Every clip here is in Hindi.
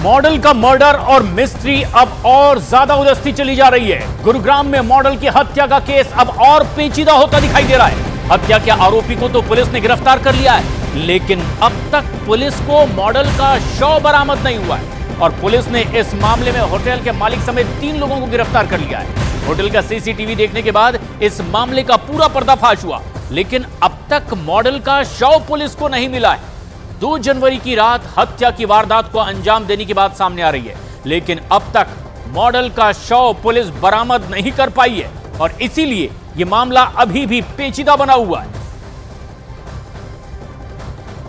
मॉडल का मर्डर और मिस्ट्री अब और ज्यादा उलझती चली जा रही है। गुरुग्राम में मॉडल की हत्या का केस अब और पेचीदा होता दिखाई दे रहा है। हत्या के आरोपी को तो पुलिस ने गिरफ्तार कर लिया है, लेकिन अब तक पुलिस को मॉडल का शव बरामद नहीं हुआ है और पुलिस ने इस मामले में होटल के मालिक समेत 3 लोगों को गिरफ्तार कर लिया है। होटल का सीसीटीवी देखने के बाद इस मामले का पूरा पर्दाफाश हुआ, लेकिन अब तक मॉडल का शव पुलिस को नहीं मिला है। 2 जनवरी की रात हत्या की वारदात को अंजाम देने की बात सामने आ रही है, लेकिन अब तक मॉडल का शव पुलिस बरामद नहीं कर पाई है और इसीलिए यह मामला अभी भी पेचीदा बना हुआ है।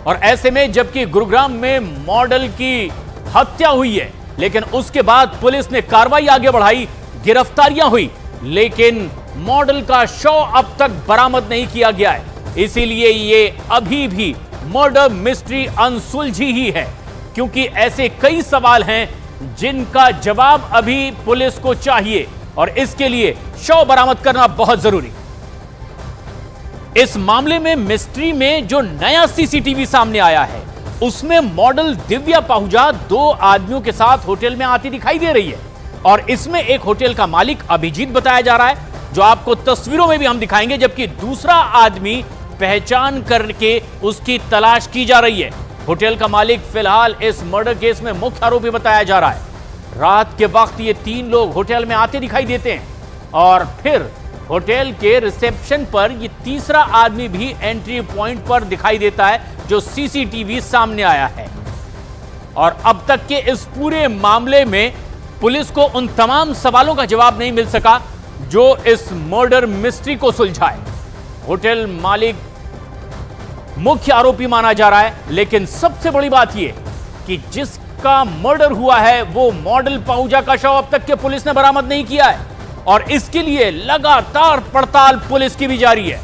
और ऐसे में जबकि गुरुग्राम में मॉडल की हत्या हुई है, लेकिन उसके बाद पुलिस ने कार्रवाई आगे बढ़ाई, गिरफ्तारियां हुई, लेकिन मॉडल का शव अब तक बरामद नहीं किया गया है। इसीलिए यह अभी भी मर्डर मिस्ट्री अनसुलझी ही है, क्योंकि ऐसे कई सवाल हैं जिनका जवाब अभी पुलिस को चाहिए और इसके लिए शव बरामद करना बहुत जरूरी। इस मामले में मिस्ट्री में जो नया सीसीटीवी सामने आया है, उसमें मॉडल दिव्या पाहुजा 2 आदमियों के साथ होटल में आती दिखाई दे रही है और इसमें एक होटल का मालिक अभिजीत बताया जा रहा है, जो आपको तस्वीरों में भी हम दिखाएंगे, जबकि दूसरा आदमी पहचान करके उसकी तलाश की जा रही है। होटल का मालिक फिलहाल इस मर्डर केस में मुख्य आरोपी बताया जा रहा है। रात के वक्त ये 3 लोग होटल में आते दिखाई देते हैं और फिर होटल के रिसेप्शन पर ये तीसरा आदमी भी एंट्री पॉइंट पर दिखाई देता है, जो सीसीटीवी सामने आया है। और अब तक के इस पूरे मामले में पुलिस को उन तमाम सवालों का जवाब नहीं मिल सका जो इस मर्डर मिस्ट्री को सुलझाए। होटल मालिक मुख्य आरोपी माना जा रहा है, लेकिन सबसे बड़ी बात यह कि जिसका मर्डर हुआ है वो मॉडल पाहुजा का शव अब तक के पुलिस ने बरामद नहीं किया है और इसके लिए लगातार पड़ताल पुलिस की भी जारी है।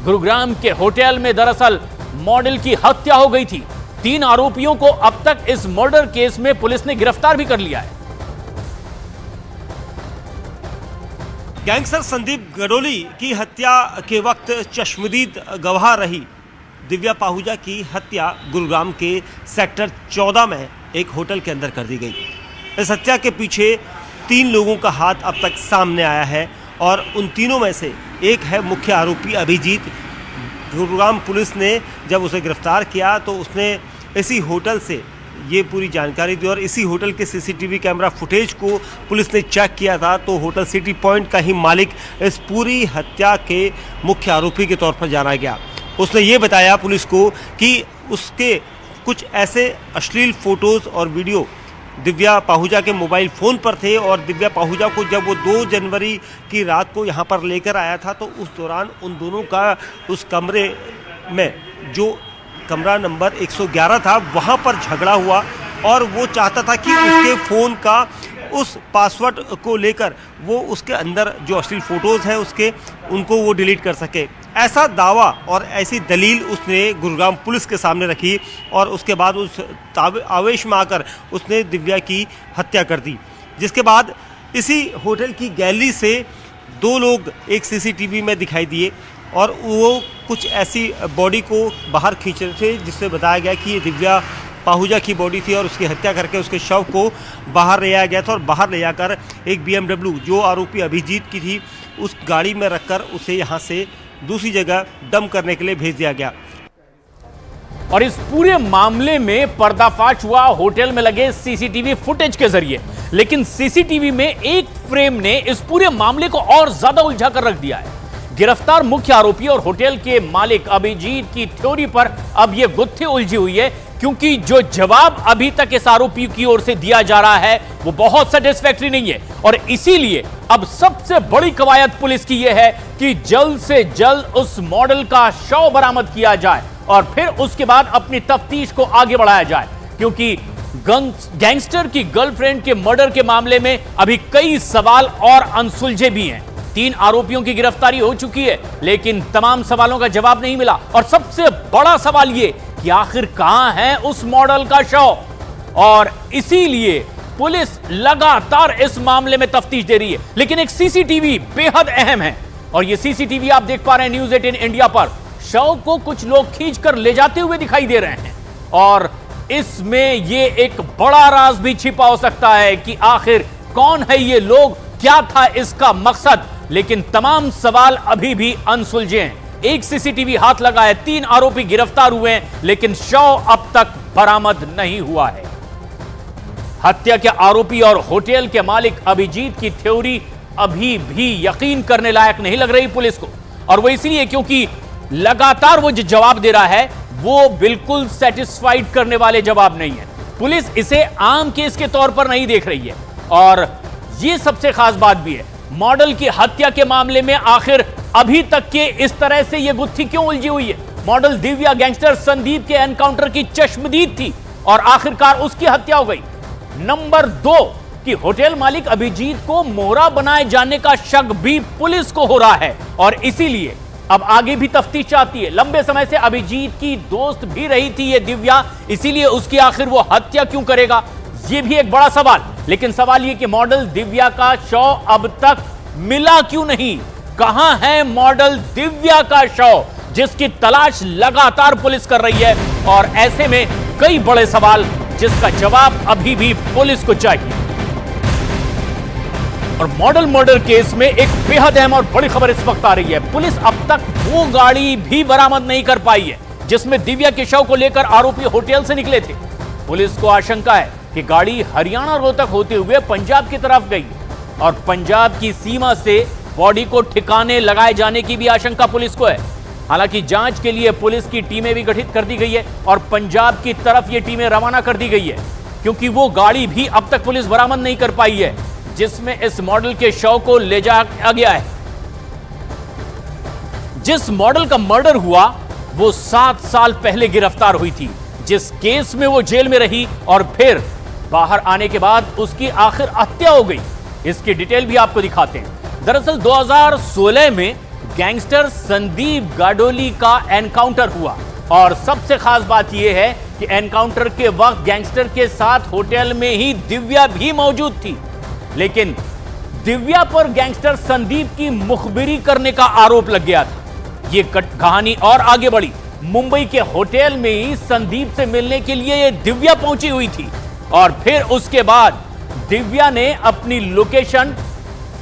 गुरुग्राम के होटल में दरअसल मॉडल की हत्या हो गई थी। 3 आरोपियों को अब तक इस मर्डर केस में पुलिस ने गिरफ्तार भी कर लिया है। गैंगस्टर संदीप गडोली की हत्या के वक्त चश्मदीद गवाह रही दिव्या पाहुजा की हत्या गुरुग्राम के सेक्टर 14 में एक होटल के अंदर कर दी गई। इस हत्या के पीछे 3 लोगों का हाथ अब तक सामने आया है और उन तीनों में से एक है मुख्य आरोपी अभिजीत। गुरुग्राम पुलिस ने जब उसे गिरफ्तार किया तो उसने इसी होटल से ये पूरी जानकारी दी और इसी होटल के सीसीटीवी कैमरा फुटेज को पुलिस ने चेक किया था, तो होटल सिटी पॉइंट का ही मालिक इस पूरी हत्या के मुख्य आरोपी के तौर पर जाना गया। उसने ये बताया पुलिस को कि उसके कुछ ऐसे अश्लील फोटोज़ और वीडियो दिव्या पाहुजा के मोबाइल फ़ोन पर थे और दिव्या पाहुजा को जब वो 2 जनवरी की रात को यहाँ पर लेकर आया था, तो उस दौरान उन दोनों का उस कमरे में, जो कमरा नंबर 111 था, वहाँ पर झगड़ा हुआ और वो चाहता था कि उसके फ़ोन का उस पासवर्ड को लेकर वो उसके अंदर जो अश्लील फ़ोटोज़ हैं उसके, उनको वो डिलीट कर सके। ऐसा दावा और ऐसी दलील उसने गुरुग्राम पुलिस के सामने रखी और उसके बाद उस आवेश में आकर उसने दिव्या की हत्या कर दी। जिसके बाद इसी होटल की गैलरी से 2 लोग एक सीसीटीवी में दिखाई दिए और वो कुछ ऐसी बॉडी को बाहर खींच रहे थे जिससे बताया गया कि ये दिव्या पाहुजा की बॉडी थी और उसकी हत्या करके उसके शव को बाहर ले आया गया था और बाहर ले जाकर एक BMW जो आरोपी अभिजीत की थी उस गाड़ी में रखकर उसे यहाँ से दूसरी जगह डंप करने के लिए भेज दिया गया। और इस पूरे मामले में पर्दाफाश हुआ होटल में लगे सीसीटीवी फुटेज के जरिए, लेकिन सीसीटीवी में एक फ्रेम ने इस पूरे मामले को और ज्यादा उलझा कर रख दिया है। गिरफ्तार मुख्य आरोपी और होटल के मालिक अभिजीत की थ्योरी पर अब यह गुत्थी उलझी हुई है, क्योंकि जो जवाब अभी तक इस आरोपी की ओर से दिया जा रहा है वो बहुत सेटिस्फैक्टरी नहीं है और इसीलिए अब सबसे बड़ी कवायद पुलिस की यह है कि जल्द से जल्द उस मॉडल का शव बरामद किया जाए और फिर उसके बाद अपनी तफ्तीश को आगे बढ़ाया जाए, क्योंकि गैंगस्टर की गर्लफ्रेंड के मर्डर के मामले में अभी कई सवाल और अनसुलझे भी हैं। 3 आरोपियों की गिरफ्तारी हो चुकी है, लेकिन तमाम सवालों का जवाब नहीं मिला और सबसे बड़ा सवाल यह कि आखिर कहां है उस मॉडल का शव, और इसीलिए पुलिस लगातार इस मामले में तफ्तीश दे रही है। लेकिन एक सीसीटीवी बेहद अहम है और यह सीसीटीवी आप देख पा रहे हैं न्यूज़ 18 इंडिया पर। शव को कुछ लोग खींचकर ले जाते हुए दिखाई दे रहे हैं और इसमें ये एक बड़ा राज भी छिपा हो सकता है कि आखिर कौन है ये लोग, क्या था इसका मकसद। लेकिन तमाम सवाल अभी भी अनसुलझे हैं। एक सीसीटीवी हाथ लगा है, 3 आरोपी गिरफ्तार हुए हैं, लेकिन शव अब तक बरामद नहीं हुआ है। हत्या के आरोपी और होटल के मालिक अभिजीत की थ्योरी अभी भी यकीन करने लायक नहीं लग रही पुलिस को, और वो इसलिए क्योंकि लगातार वो जो जवाब दे रहा है वो बिल्कुल सेटिस्फाइड करने वाले जवाब नहीं है। पुलिस इसे आम केस के तौर पर नहीं देख रही है, और ये सबसे खास बात भी है, मॉडल की हत्या के मामले में आखिर अभी तक के इस तरह से ये गुत्थी क्यों उलझी हुई है। मॉडल दिव्या गैंगस्टर संदीप के एनकाउंटर की चश्मदीद थी और आखिरकार उसकी हत्या हो गई। नंबर 2 कि होटल मालिक अभिजीत को मोहरा बनाए जाने का शक भी पुलिस को हो रहा है, और इसीलिए अब आगे भी तफ्तीश चाहती है। लंबे समय से अभिजीत की दोस्त भी रही थी ये दिव्या, इसीलिए उसकी आखिर वो हत्या क्यों करेगा, ये भी एक बड़ा सवाल। लेकिन सवाल ये कि मॉडल दिव्या का शव अब तक मिला क्यों नहीं, कहां है मॉडल दिव्या का शव, जिसकी तलाश लगातार पुलिस कर रही है। और ऐसे में कई बड़े सवाल जिसका जवाब अभी भी पुलिस को चाहिए। और मॉडल मर्डर केस में एक बेहद अहम और बड़ी खबर इस वक्त आ रही है। पुलिस अब तक वो गाड़ी भी बरामद नहीं कर पाई है जिसमें दिव्या के शव को लेकर आरोपी होटल से निकले थे। पुलिस को आशंका है कि गाड़ी हरियाणा रोहतक होते हुए पंजाब की तरफ गई, और पंजाब की सीमा से बॉडी को ठिकाने लगाए जाने की भी आशंका पुलिस को है। हालांकि जांच के लिए पुलिस की टीमें भी गठित कर दी गई है और पंजाब की तरफ ये टीमें रवाना कर दी गई है, क्योंकि वो गाड़ी भी अब तक पुलिस बरामद नहीं कर पाई है जिसमें इस मॉडल के शव को ले जाया गया है। जिस मॉडल का मर्डर हुआ वो 7 साल पहले गिरफ्तार हुई थी, जिस केस में वो जेल में रही और फिर बाहर आने के बाद उसकी आखिर हत्या हो गई। इसकी डिटेल भी आपको दिखाते हैं। दरअसल 2016 में गैंगस्टर संदीप गाडोली का एनकाउंटर हुआ, और सबसे खास बात यह है कि एनकाउंटर के वक्त गैंगस्टर के साथ होटल में ही दिव्या भी मौजूद थी। लेकिन दिव्या पर गैंगस्टर संदीप की मुखबिरी करने का आरोप लग गया था। यह कहानी और आगे बढ़ी। मुंबई के होटल में ही संदीप से मिलने के लिए यह दिव्या पहुंची हुई थी, और फिर उसके बाद दिव्या ने अपनी लोकेशन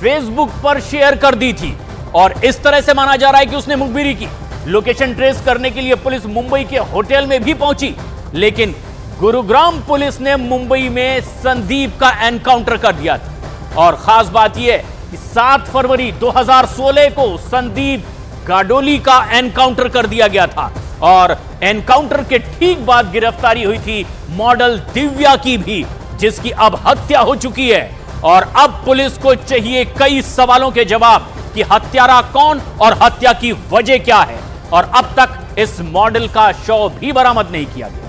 फेसबुक पर शेयर कर दी थी, और इस तरह से माना जा रहा है कि उसने मुखबिरी की। लोकेशन ट्रेस करने के लिए पुलिस मुंबई के होटल में भी पहुंची, लेकिन गुरुग्राम पुलिस ने मुंबई में संदीप का एनकाउंटर कर दिया था। और खास बात यह कि 7 फरवरी 2016 को संदीप गाडोली का एनकाउंटर कर दिया गया था, और एनकाउंटर के ठीक बाद गिरफ्तारी हुई थी मॉडल दिव्या की भी, जिसकी अब हत्या हो चुकी है। और अब पुलिस को चाहिए कई सवालों के जवाब कि हत्यारा कौन और हत्या की वजह क्या है, और अब तक इस मॉडल का शव भी बरामद नहीं किया गया।